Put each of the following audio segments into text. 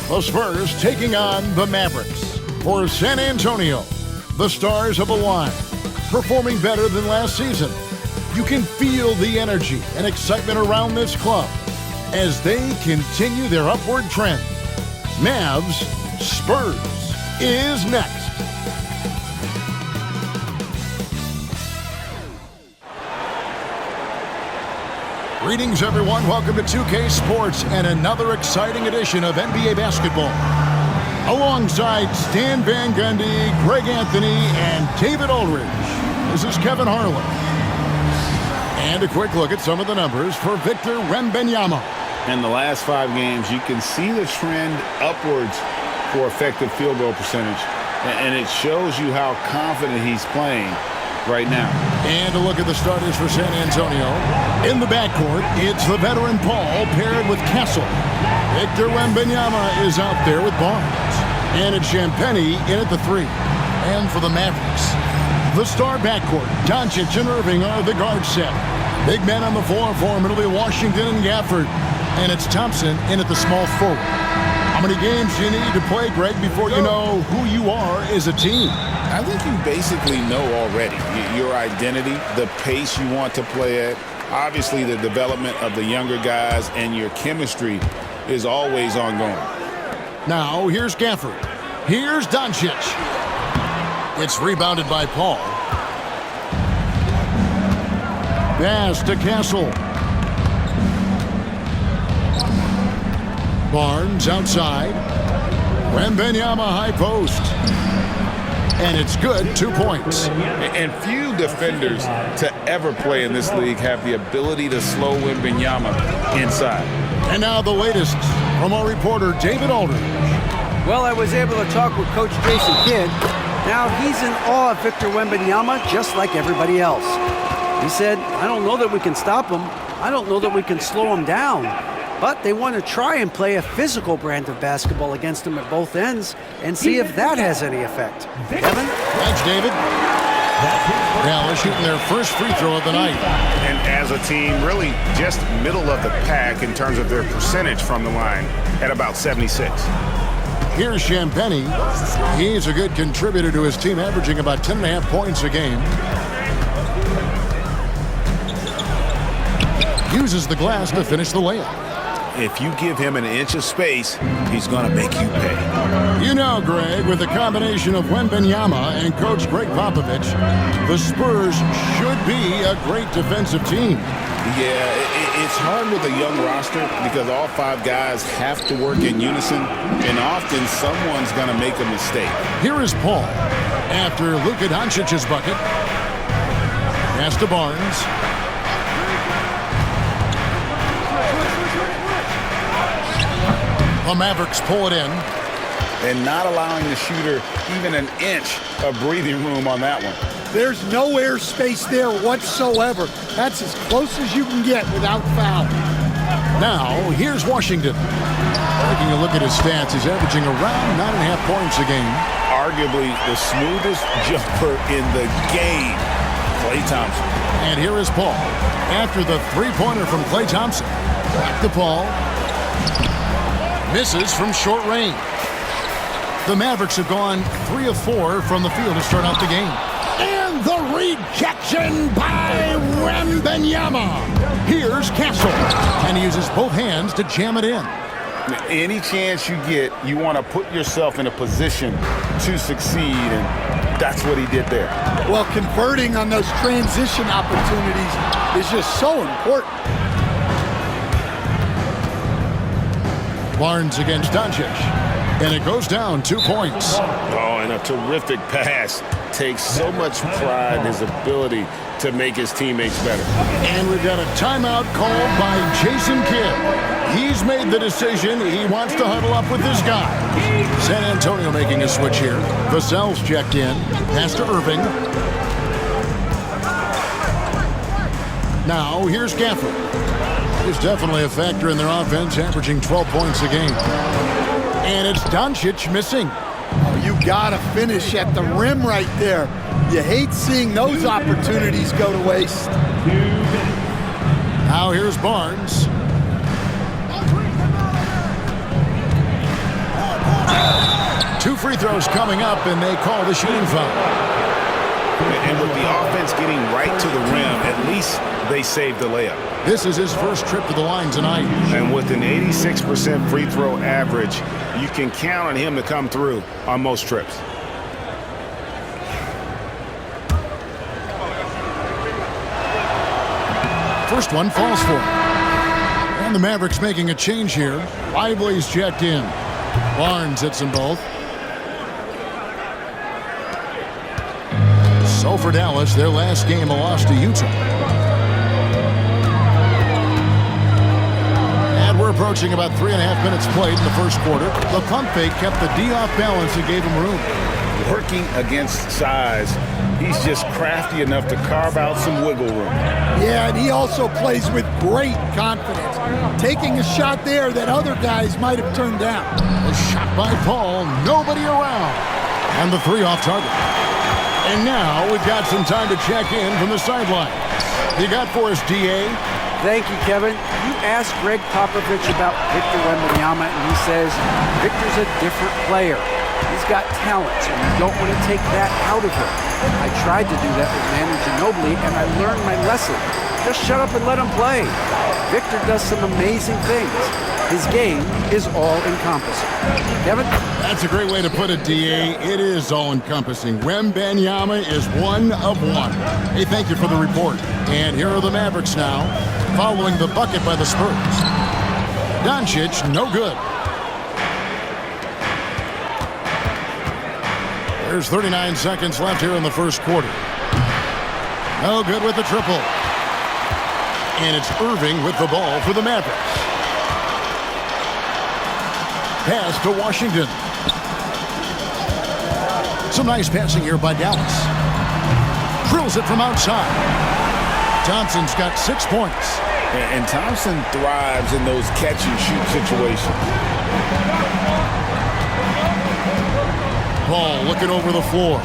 The Spurs taking on the Mavericks. For San Antonio, the stars have aligned, performing better than last season. You can feel the energy and excitement around this club as they continue their upward trend. Mavs Spurs is next. Greetings, everyone. Welcome to 2K Sports and another exciting edition of NBA basketball. Alongside Stan Van Gundy, Greg Anthony, and David Aldridge, this is Kevin Harlan. And a quick look at some of the numbers for Victor Wembanyama. In the last 5 games, you can see the trend upwards for effective field goal percentage. And it shows you how confident he's playing right now. And a look at the starters for San Antonio. In the backcourt, it's the veteran Paul paired with Castle. Victor Wembanyama is out there with Barnes. And it's Champagnie in at the 3. And for the Mavericks, the star backcourt, Doncic and Irving are the guard set. Big men on the floor for him. It'll be Washington and Gafford. And it's Thompson in at the small forward. How many games do you need to play, Greg, before you know who you are as a team? I think you basically know already your identity, the pace you want to play at. Obviously, the development of the younger guys and your chemistry is always ongoing. Now, here's Gafford. Here's Doncic. It's rebounded by Paul. Pass to Castle. Barnes outside. Wembanyama high post. And it's good, 2 points. And few defenders to ever play in this league have the ability to slow Wembanyama inside. And now the latest from our reporter, David Aldridge. Well, I was able to talk with Coach Jason Kidd. Now he's in awe of Victor Wembanyama, just like everybody else. He said, I don't know that we can stop him. I don't know that we can slow him down. But they want to try and play a physical brand of basketball against him at both ends and see if that has any effect. Kevin? Thanks, David. Dallas shooting their first free throw of the night. And as a team, really just middle of the pack in terms of their percentage from the line at about 76. Here's Champagnie. He's a good contributor to his team, averaging about 10.5 points a game. Uses the glass to finish the layup. If you give him an inch of space, he's going to make you pay. You know, Greg, with the combination of Wembanyama and Coach Greg Popovich, the Spurs should be a great defensive team. Yeah, it's hard with a young roster because all 5 guys have to work in unison, and often someone's going to make a mistake. Here is Paul after Luka Doncic's bucket. Pass to Barnes. The Mavericks pull it in. And not allowing the shooter even an inch of breathing room on that one. There's no air space there whatsoever. That's as close as you can get without foul. Now, here's Washington. Taking a look at his stats, he's averaging around 9.5 points a game. Arguably the smoothest jumper in the game, Klay Thompson. And here is Paul. After the three-pointer from Klay Thompson. Back to Paul. Misses from short range. The Mavericks have gone 3 of 4 from the field to start out the game. And the rejection by Wembanyama. Here's Castle. And he uses both hands to jam it in. Any chance you get, you want to put yourself in a position to succeed, and that's what he did there. Well, converting on those transition opportunities is just so important. Barnes against Doncic. And it goes down 2 points. Oh, and a terrific pass. Takes so much pride in his ability to make his teammates better. And we've got a timeout called by Jason Kidd. He's made the decision. He wants to huddle up with this guy. San Antonio making a switch here. Vassell's checked in. Pass to Irving. Now, here's Gafford. He's definitely a factor in their offense, averaging 12 points a game. And it's Doncic missing. Oh, you gotta finish at the rim right there. You hate seeing those opportunities go to waste. Now here's Barnes. free throws coming up, and they call the shooting foul. And with the offense getting right to the rim, at least they saved the layup. This is his first trip to the line tonight. And with an 86% free throw average, you can count on him to come through on most trips. First one falls for him. And the Mavericks making a change here. Lively's checked in. Barnes hits them both. So for Dallas, their last game a loss to Utah. And we're approaching about 3.5 minutes played in the first quarter. The pump fake kept the D off balance and gave him room. Working against size, he's just crafty enough to carve out some wiggle room. Yeah, and he also plays with great confidence, taking a shot there that other guys might have turned down. A shot by Paul, nobody around. And the three off target. And now we've got some time to check in from the sideline. You got for us, D.A.? Thank you, Kevin. You asked Greg Popovich about Victor Wembanyama, and he says Victor's a different player. He's got talent, so you don't want to take that out of him. I tried to do that with Manu Ginobili, and I learned my lesson. Just shut up and let him play. Victor does some amazing things. His game is all-encompassing. Kevin? That's a great way to put it, D.A. It is all-encompassing. Wembanyama is one of one. Hey, thank you for the report. And here are the Mavericks now, following the bucket by the Spurs. Doncic, no good. There's 39 seconds left here in the first quarter. No good with the triple. And it's Irving with the ball for the Mavericks. Pass to Washington. Some nice passing here by Dallas. Drills it from outside. Thompson's got 6 points. And Thompson thrives in those catch-and-shoot situations. Ball looking over the floor.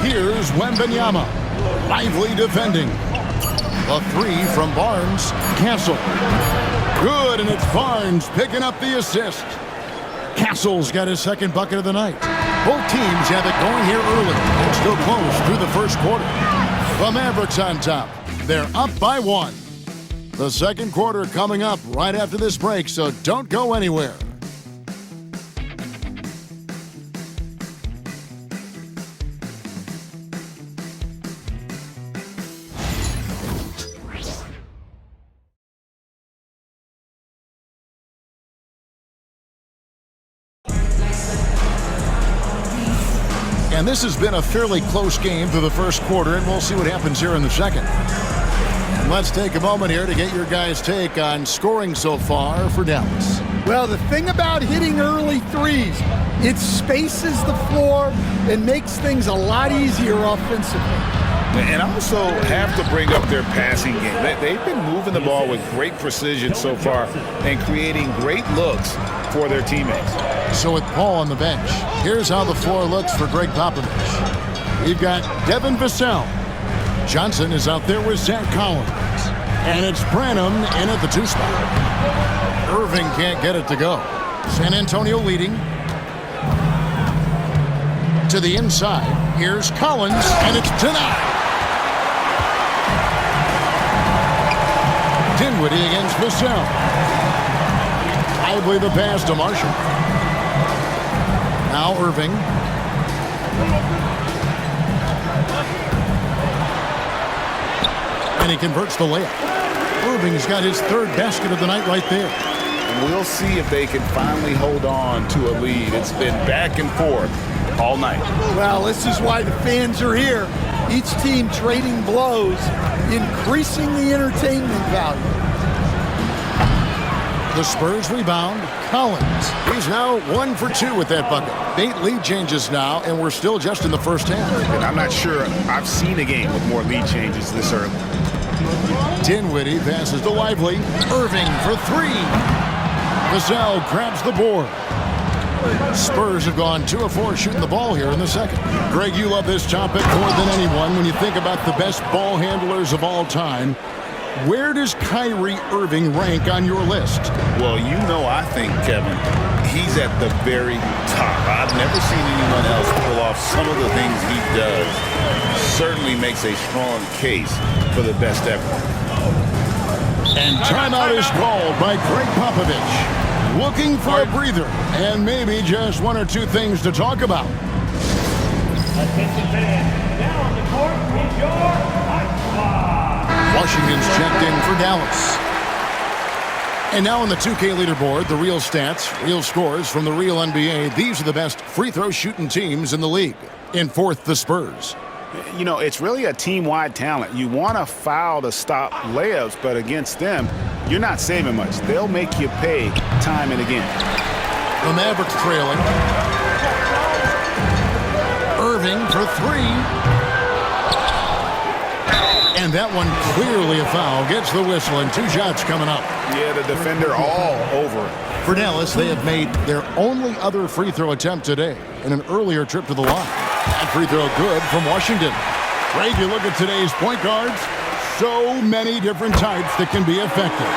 Here's Wembanyama. Lively defending. A three from Barnes. Cancel. Good, and it's Barnes picking up the assist. Castle's got his second bucket of the night. Both teams have it going here early. It's still close through the first quarter. The Mavericks on top. They're up by 1. The second quarter coming up right after this break, so don't go anywhere. And this has been a fairly close game through the first quarter, and we'll see what happens here in the second. And let's take a moment here to get your guys' take on scoring so far for Dallas. Well, the thing about hitting early threes, it spaces the floor and makes things a lot easier offensively. And also have to bring up their passing game. They've been moving the ball with great precision so far and creating great looks for their teammates. So with Paul on the bench, here's how the floor looks for Greg Popovich. We've got Devin Vassell. Johnson is out there with Zach Collins. And it's Branham in at the 2 spot. Irving can't get it to go. San Antonio leading. To the inside. Here's Collins, and it's denied. Dinwiddie against Vassell. Lively the pass to Marshall. Now Irving. And he converts the layup. Irving's got his 3rd basket of the night right there. And we'll see if they can finally hold on to a lead. It's been back and forth all night. Well, this is why the fans are here. Each team trading blows, increasing the entertainment value. The Spurs rebound. Collins. He's now 1 for 2 with that bucket. 8 lead changes now, and we're still just in the first half. And I'm not sure I've seen a game with more lead changes this early. Dinwiddie passes to Lively. Irving for 3. Vassell grabs the board. Spurs have gone 2 of 4 shooting the ball here in the second. Greg, you love this topic more than anyone when you think about the best ball handlers of all time. Where does Kyrie Irving rank on your list? Well, I think, Kevin, he's at the very top. I've never seen anyone else pull off some of the things he does. Certainly makes a strong case for the best ever. And timeout is called by Greg Popovich. Looking for a breather and maybe just one or two things to talk about. Attention fans, now on the court is your hot squad. Washington's checked in for Dallas. And now on the 2K leaderboard, the real stats, real scores from the real NBA. These are the best free throw shooting teams in the league. In fourth, the Spurs. It's really a team-wide talent. You want to foul to stop layups, but against them, you're not saving much. They'll make you pay time and again. The Mavericks trailing. Irving for three. And that one clearly a foul. Gets the whistle and 2 shots coming up. Yeah, the defender all over it. For Dallas, they have made their only other free throw attempt today in an earlier trip to the line. That free throw good from Washington. Greg, you look at today's point guards, so many different types that can be effective.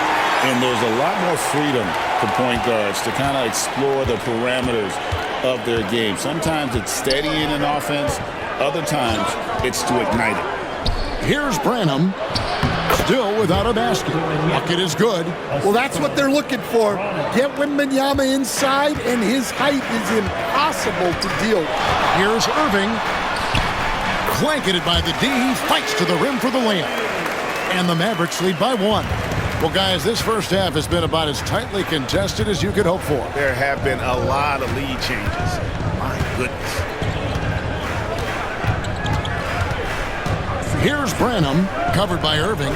And there's a lot more freedom for point guards to kind of explore the parameters of their game. Sometimes it's steadying an offense. Other times it's to ignite it. Here's Branham, still without a basket. Bucket is good. Well, that's what they're looking for. Get Wembanyama inside, and his height is impossible to deal with. Here's Irving. Blanketed by the D. He fights to the rim for the layup. And the Mavericks lead by 1. Well, guys, this first half has been about as tightly contested as you could hope for. There have been a lot of lead changes. My goodness. Here's Branham, covered by Irving.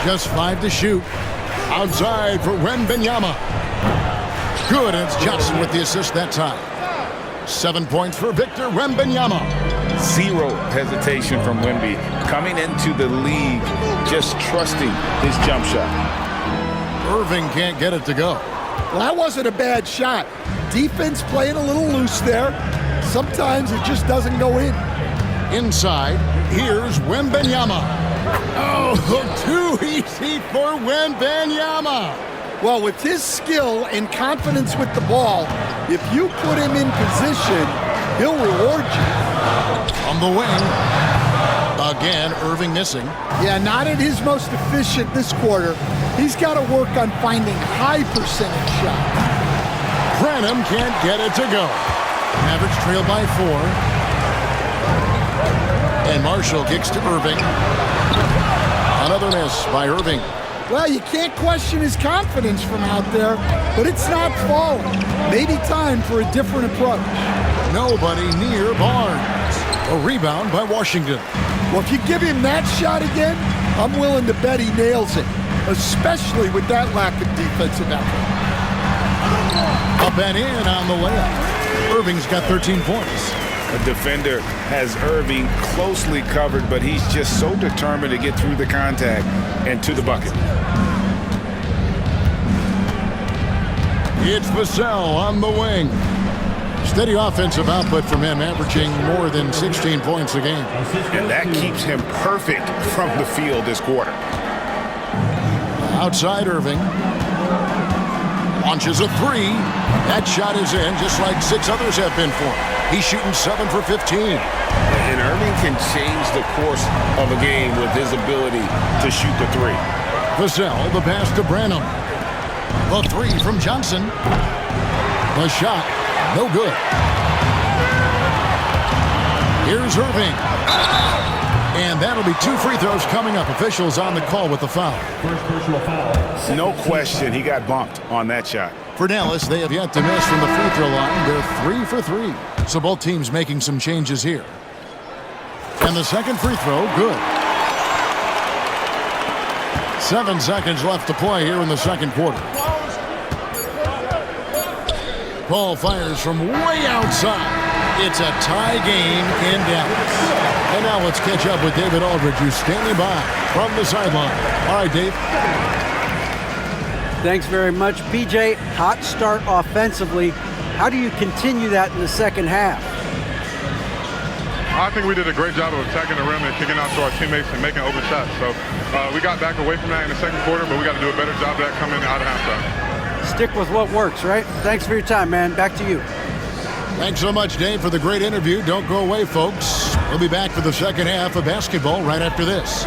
Just 5 to shoot. Outside for Wembanyama. Good, and it's Johnson with the assist that time. 7 points for Victor Wembanyama. Zero hesitation from Wemby. Coming into the league, just trusting his jump shot. Irving can't get it to go. Well, that wasn't a bad shot. Defense playing a little loose there. Sometimes it just doesn't go in. Inside, here's Wembanyama. Oh, too easy for Wembanyama. Well, with his skill and confidence with the ball, if you put him in position, he'll reward you. On the wing. Again, Irving missing. Yeah, not at his most efficient this quarter. He's got to work on finding high percentage shots. Branham can't get it to go. Mavericks trail by 4. And Marshall kicks to Irving. Another miss by Irving. Well, you can't question his confidence from out there, but it's not falling. Maybe time for a different approach. Nobody near Barnes. A rebound by Washington. Well, if you give him that shot again, I'm willing to bet he nails it, especially with that lack of defensive effort. Up and in on the layup. Irving's got 13 points. The defender has Irving closely covered, but he's just so determined to get through the contact and to the bucket. It's Vassell on the wing. Steady offensive output from him, averaging more than 16 points a game. And that keeps him perfect from the field this quarter. Outside Irving. Launches a 3. That shot is in, just like 6 others have been for him. He's shooting 7 for 15. And Irving can change the course of a game with his ability to shoot the 3. Vassell, the pass to Branham. The 3 from Johnson. The shot, no good. Here's Irving. And that'll be 2 free throws coming up. Officials on the call with the foul. First personal foul. No question, he got bumped on that shot. For Dallas, they have yet to miss from the free throw line. They're 3 for 3. So both teams making some changes here. And the second free throw, good. 7 seconds left to play here in the second quarter. Paul fires from way outside. It's a tie game in Dallas. And now let's catch up with David Aldridge, who's standing by from the sideline. All right, Dave. Thanks very much, PJ. Hot start offensively. How do you continue that in the second half? I think we did a great job of attacking the rim and kicking out to our teammates and making open shots. So we got back away from that in the second quarter, but we got to do a better job of that coming out of halftime. Stick with what works, right? Thanks for your time, man. Back to you. Thanks so much, Dave, for the great interview. Don't go away, folks. We'll be back for the second half of basketball right after this.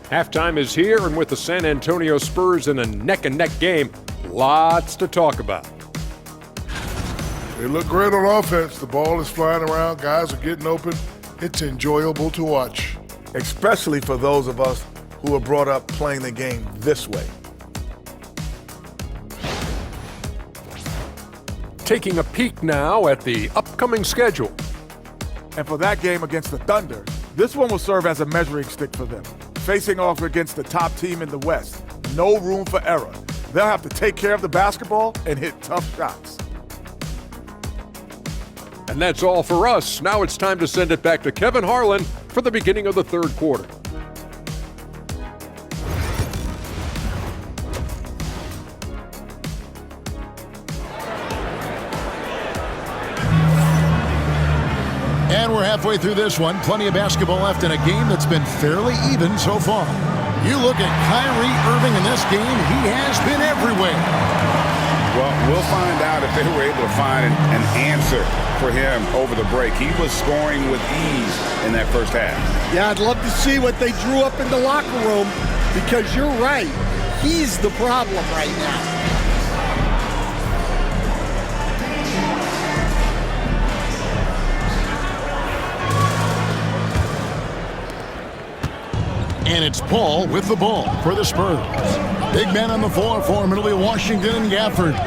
Halftime is here, and with the San Antonio Spurs in a neck-and-neck game, lots to talk about. They look great on offense. The ball is flying around. Guys are getting open. It's enjoyable to watch. Especially for those of us who are brought up playing the game this way. Taking a peek now at the upcoming schedule. And for that game against the Thunder, this one will serve as a measuring stick for them. Facing off against the top team in the West. No room for error. They'll have to take care of the basketball and hit tough shots. And that's all for us. Now it's time to send it back to Kevin Harlan for the beginning of the third quarter. And we're halfway through this one. Plenty of basketball left in a game that's been fairly even so far. You look at Kyrie Irving in this game, he has been everywhere. Well, we'll find out if they were able to find an answer for him over the break. He was scoring with ease in that first half. Yeah, I'd love to see what they drew up in the locker room, because you're right. He's the problem right now. And it's Paul with the ball for the Spurs. Big men on the floor for him. It'll be Washington and Gafford.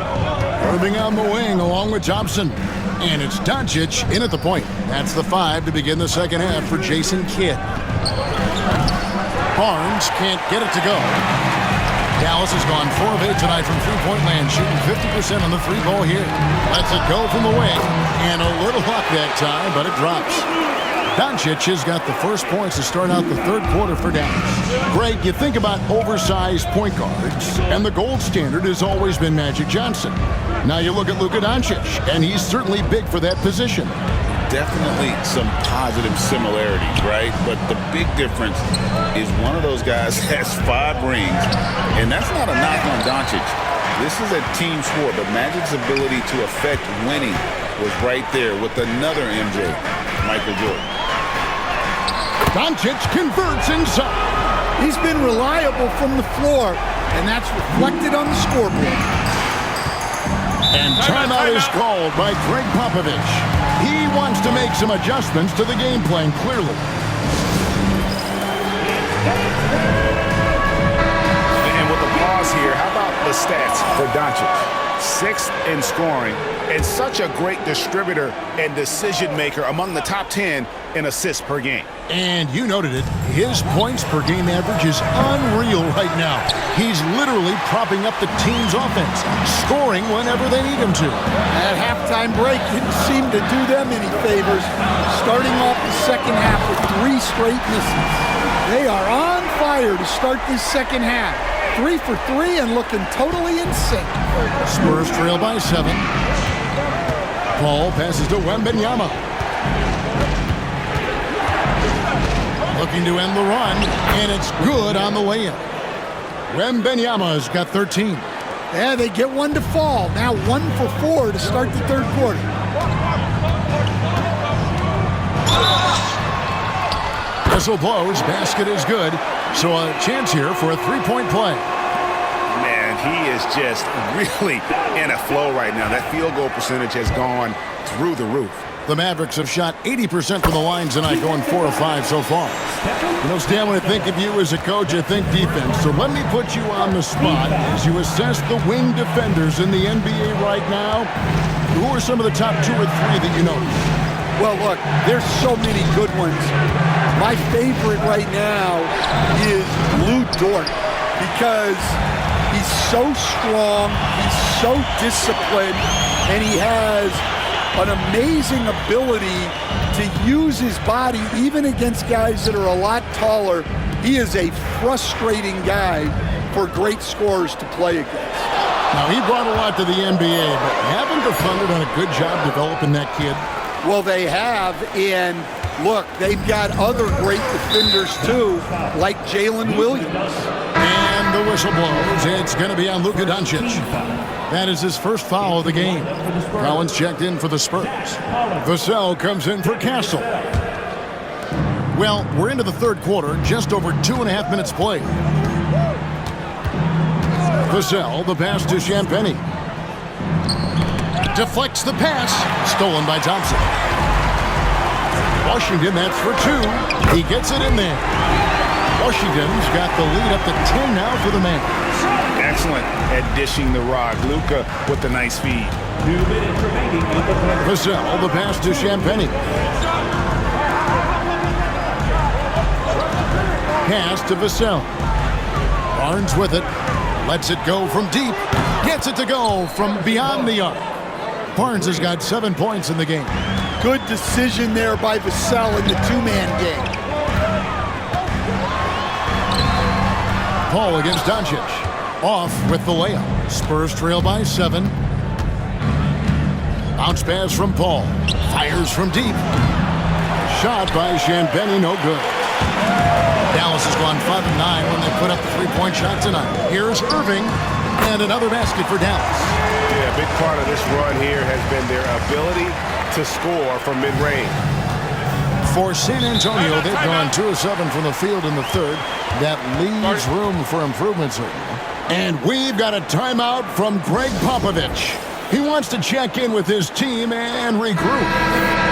Irving on the wing along with Thompson. And it's Doncic in at the point. That's the 5 to begin the second half for Jason Kidd. Barnes can't get it to go. Dallas has gone 4 of 8 tonight from three-point land, shooting 50% on the three ball here. Lets it go from the wing. And a little luck that time, but it drops. Doncic has got the first points to start out the third quarter for Dallas. Greg, you think about oversized point guards, and the gold standard has always been Magic Johnson. Now you look at Luka Doncic, and he's certainly big for that position. Definitely some positive similarities, right? But the big difference is one of those guys has 5 rings, and that's not a knock on Doncic. This is a team sport, but Magic's ability to affect winning was right there with another MJ, Michael Jordan. Doncic converts inside. He's been reliable from the floor, and that's reflected on the scoreboard. And timeout is called by Greg Popovich. He wants to make some adjustments to the game plan, clearly. And with the pause here, how about the stats for Doncic? 6th in scoring, and such a great distributor and decision maker, among the top 10 in assists per game. And you noted it, his points per game average is unreal right now. He's literally propping up the team's offense, scoring whenever they need him to. That halftime break didn't seem to do them any favors, starting off the second half with 3 straight misses. They are on fire to start this second half. 3 for 3 and looking totally in sync. Spurs trail by 7. Paul passes to Wembanyama. Looking to end the run, and it's good on the layup. Wembanyama's got 13. Yeah, they get one to fall. Now 1 for 4 to start the third quarter. Whistle blows, basket is good. So a chance here for a three-point play. Man, he is just really in a flow right now. That field goal percentage has gone through the roof. The Mavericks have shot 80% from the line tonight, going 4 of 5 so far. You know, Stan, when I think of you as a coach, I think defense. So let me put you on the spot as you assess the wing defenders in the NBA right now. Who are some of the top 2 or 3 that you notice? Well, look, there's so many good ones. My favorite right now is Lou Dort, because he's so strong, he's so disciplined, and he has an amazing ability to use his body, even against guys that are a lot taller. He is a frustrating guy for great scorers to play against. Now, he brought a lot to the NBA, but haven't the Thunder done a good job developing that kid? Well, they have, and look, they've got other great defenders too, like Jalen Williams. And the whistle blows. It's going to be on Luka Doncic. That is his first foul of the game. Collins checked in for the Spurs. Vassell comes in for Castle. Well, we're into the third quarter, just over 2.5 minutes played. Vassell, the pass to Champagnie. Deflects the pass. Stolen by Thompson. Washington, that's for 2. He gets it in there. Washington's got the lead up to 10 now for the Mavericks. Excellent at dishing the rock. Luka with the nice feed. 2 minutes remaining in the quarter. Vassell, the pass to Champagnie. Pass to Vassell. Barnes with it. Lets it go from deep. Gets it to go from beyond the arc. Barnes has got 7 points in the game. Good decision there by Vassell in the two-man game. Paul against Doncic. Off with the layup. Spurs trail by 7. Bounce pass from Paul. Fires from deep. Shot by Champagnie, no good. Dallas has gone 5 of 9 when they put up the three-point shot tonight. Here's Irving, and another basket for Dallas. Yeah, a big part of this run here has been their ability to score from mid-range. For San Antonio, they've gone 2 of 7 from the field in the third. That leaves room for improvement, certainly. And we've got a timeout from Greg Popovich. He wants to check in with his team and regroup.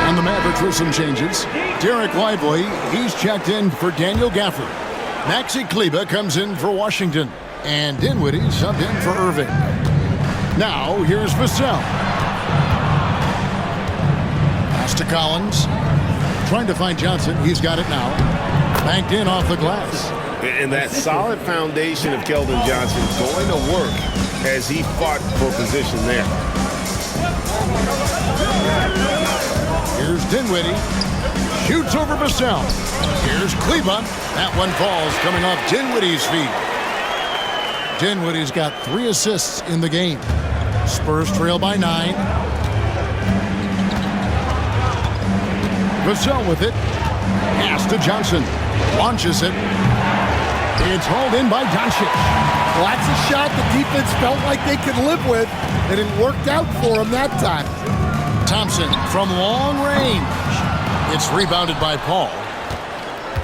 On the Mavericks with some changes. Derek Lively, he's checked in for Daniel Gafford. Maxi Kleber comes in for Washington. And Dinwiddie subbed in for Irving. Now, here's Vassell. Pass to Collins. Trying to find Johnson. He's got it now. Banked in off the glass. And that solid foundation of Keldon Johnson going to work as he fought for position there. Here's Dinwiddie. Shoots over Vassell. Here's Kleber. That one falls coming off Dinwiddie's feet. Dinwiddie's got 3 assists in the game. Spurs trail by 9. Vassell with it. Pass to Johnson. Launches it. It's hauled in by Doncic. Well, that's a shot the defense felt like they could live with, and it worked out for them that time. Thompson from long range. It's rebounded by Paul.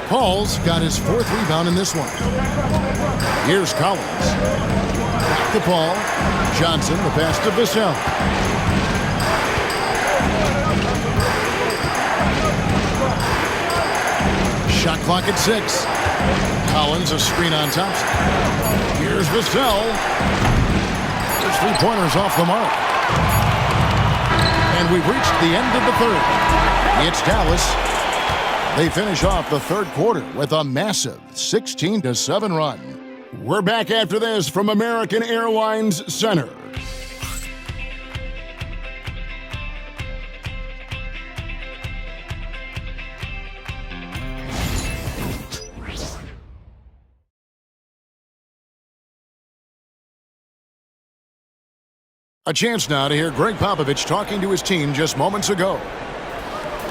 Paul's got his 4th rebound in this one. Here's Collins. Back to Paul. Johnson, the pass to Vassell. Shot clock at 6. Collins, a screen on Thompson. Here's Vassell. There's 3-pointers off the mark. And we've reached the end of the third. It's Dallas. They finish off the third quarter with a massive 16-7 run. We're back after this from American Airlines Center. A chance now to hear Greg Popovich talking to his team just moments ago.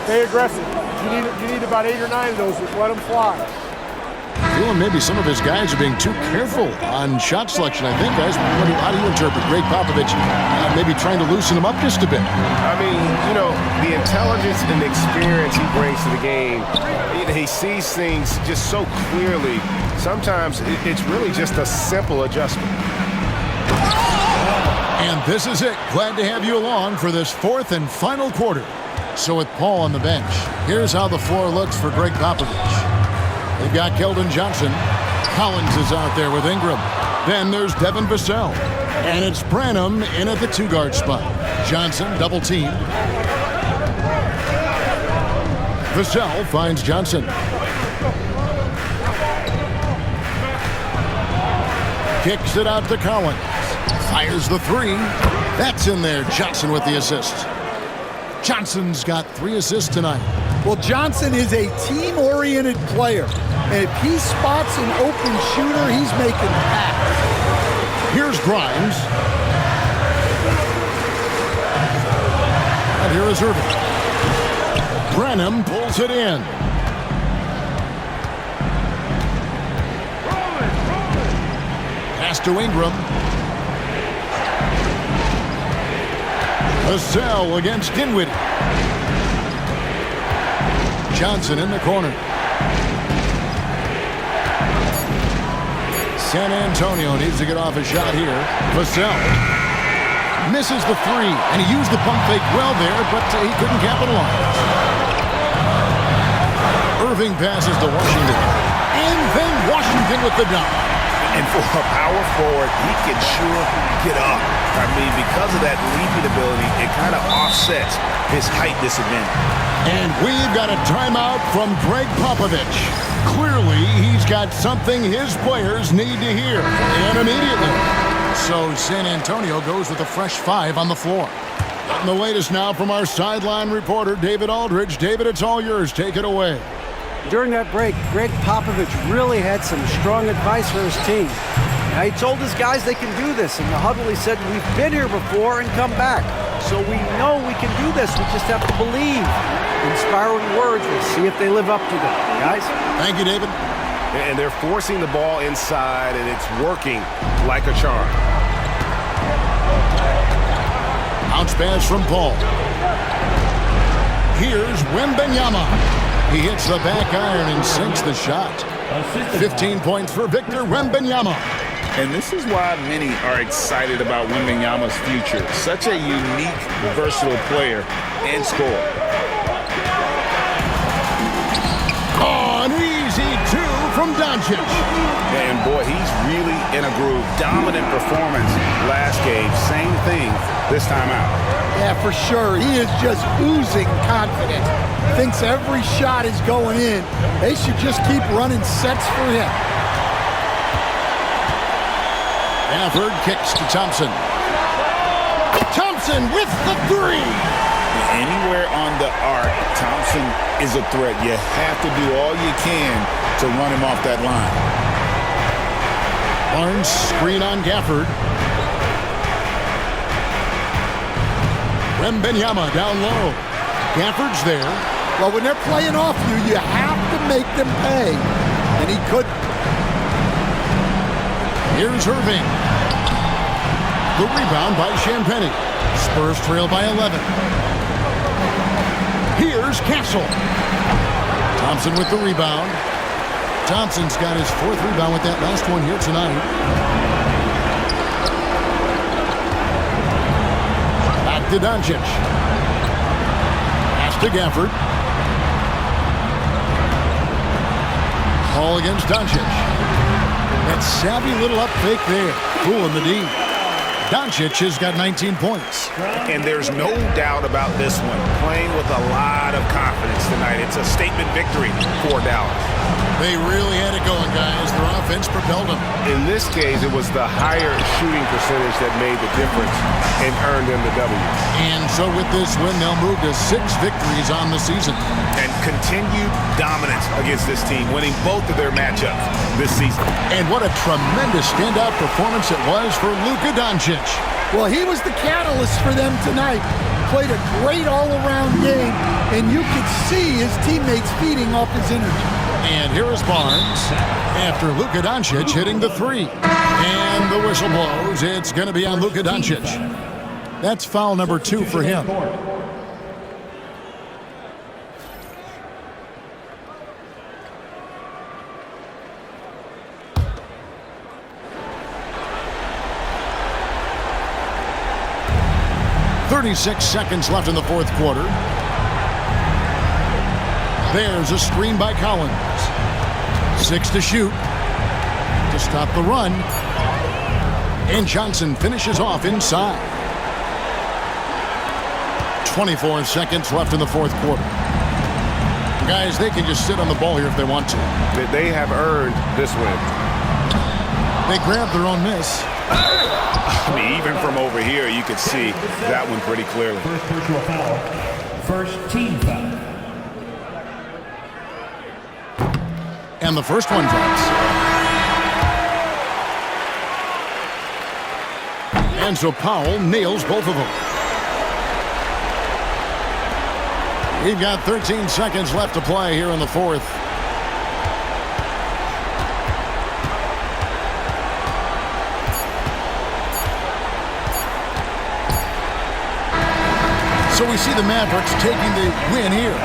Stay aggressive. You need about 8 or 9 of those. Just let them fly. Feeling maybe some of his guys are being too careful on shot selection, I think, guys. How do you interpret Greg Popovich maybe trying to loosen them up just a bit? I mean, you know, the intelligence and the experience he brings to the game, he sees things just so clearly. Sometimes it's really just a simple adjustment. And this is it. Glad to have you along for this 4th and final quarter. So with Paul on the bench, here's how the floor looks for Greg Popovich. They've got Keldon Johnson. Collins is out there with Ingram. Then there's Devin Vassell. And it's Branham in at the 2-guard spot. Johnson double team. Vassell finds Johnson. Kicks it out to Collins. Fires the 3. That's in there. Johnson with the assist. Johnson's got 3 assists tonight. Well, Johnson is a team-oriented player. And if he spots an open shooter, he's making the pass. Here's Grimes. And here is Irving. Brenham pulls it in. Pass to Ingram. Vassell against Dinwiddie. Johnson in the corner. San Antonio needs to get off a shot here. Vassell misses the three, and he used the pump fake well there, but he couldn't capitalize. Irving passes to Washington, and then Washington with the dunk. And for a power forward, he can sure get up. I mean, because of that leaping ability, it kind of offsets his height disadvantage. And we've got a timeout from Greg Popovich. Clearly, he's got something his players need to hear, and immediately. So San Antonio goes with a fresh 5 on the floor. And the latest now from our sideline reporter, David Aldridge. David, it's all yours. Take it away. During that break, Greg Popovich really had some strong advice for his team. Now, he told his guys they can do this. In the huddle, he said, we've been here before and come back. So we know we can do this. We just have to believe. Inspiring words. We'll see if they live up to them. Guys? Thank you, David. And they're forcing the ball inside, and it's working like a charm. Bounce pass from Paul. Here's Wembanyama. He hits the back iron and sinks the shot. 15 points for Victor Wembanyama. And this is why many are excited about Wembanyama's future. Such a unique, versatile player and scorer. Oh, an easy 2 from Doncic. And boy, he's really in a groove. Dominant performance last game. Same thing this time out. Yeah, for sure. He is just oozing confidence. Thinks every shot is going in. They should just keep running sets for him. Gafford kicks to Thompson. Thompson with the 3. Anywhere on the arc, Thompson is a threat. You have to do all you can to run him off that line. Barnes screen on Gafford. Wembanyama down low. Gafford's there. Well, when they're playing off you, you have to make them pay. And he couldn't. Here's Irving. The rebound by Champagnie. Spurs trail by 11. Here's Castle. Thompson with the rebound. Thompson's got his 4th rebound with that last one here tonight. Back to Doncic. Pass to Gafford. Ball against Doncic. That savvy little up fake there. Fooling the D. Doncic has got 19 points. And there's no doubt about this one. Playing with a lot of confidence tonight. It's a statement victory for Dallas. They really had it going, guys. Their offense propelled them. In this case, it was the higher shooting percentage that made the difference and earned them the W. And so with this win, they'll move to 6 victories on the season. And continued dominance against this team, winning both of their matchups this season. And what a tremendous standout performance it was for Luka Doncic. Well, he was the catalyst for them tonight. Played a great all-around game, and you could see his teammates feeding off his energy. And here is Barnes after Luka Doncic hitting the 3. And the whistle blows. It's going to be on Luka Doncic. That's foul number 2 for him. "36 seconds left in the 4th quarter. There's a screen by Collins. 6 to shoot to stop the run. And Johnson finishes off inside. 24 seconds left in the 4th quarter. Guys, they can just sit on the ball here if they want to. They have earned this win. They grabbed their own miss. I mean, even from over here, you could see that one pretty clearly. First personal foul. First team foul. And the first one drops. And so Powell nails both of them. We've got 13 seconds left to play here in the fourth. So we see the Mavericks taking the win here.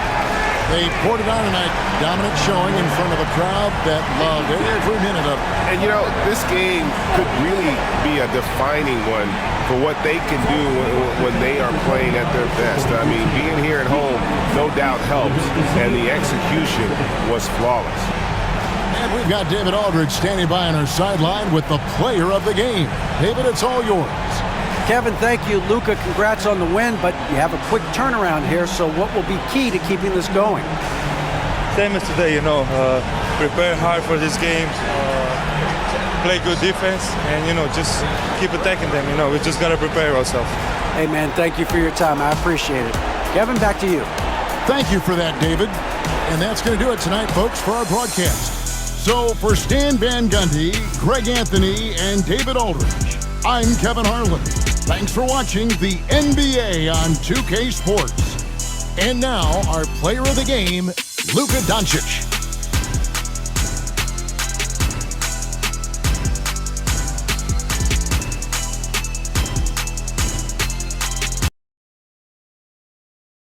They poured it on tonight. Dominant showing in front of a crowd that loved every minute of it. And, you know, this game could really be a defining one for what they can do when they are playing at their best. I mean, being here at home no doubt helps, and the execution was flawless. And we've got David Aldridge standing by on our sideline with the player of the game. David, it's all yours. Kevin, thank you. Luka, congrats on the win, but you have a quick turnaround here, so what will be key to keeping this going? Same as today, prepare hard for this game, play good defense, and, just keep attacking them. We just got to prepare ourselves. Hey, man, thank you for your time. I appreciate it. Kevin, back to you. Thank you for that, David. And that's going to do it tonight, folks, for our broadcast. So for Stan Van Gundy, Greg Anthony, and David Aldridge, I'm Kevin Harlan. Thanks for watching the NBA on 2K Sports. And now, our player of the game, Luka Doncic.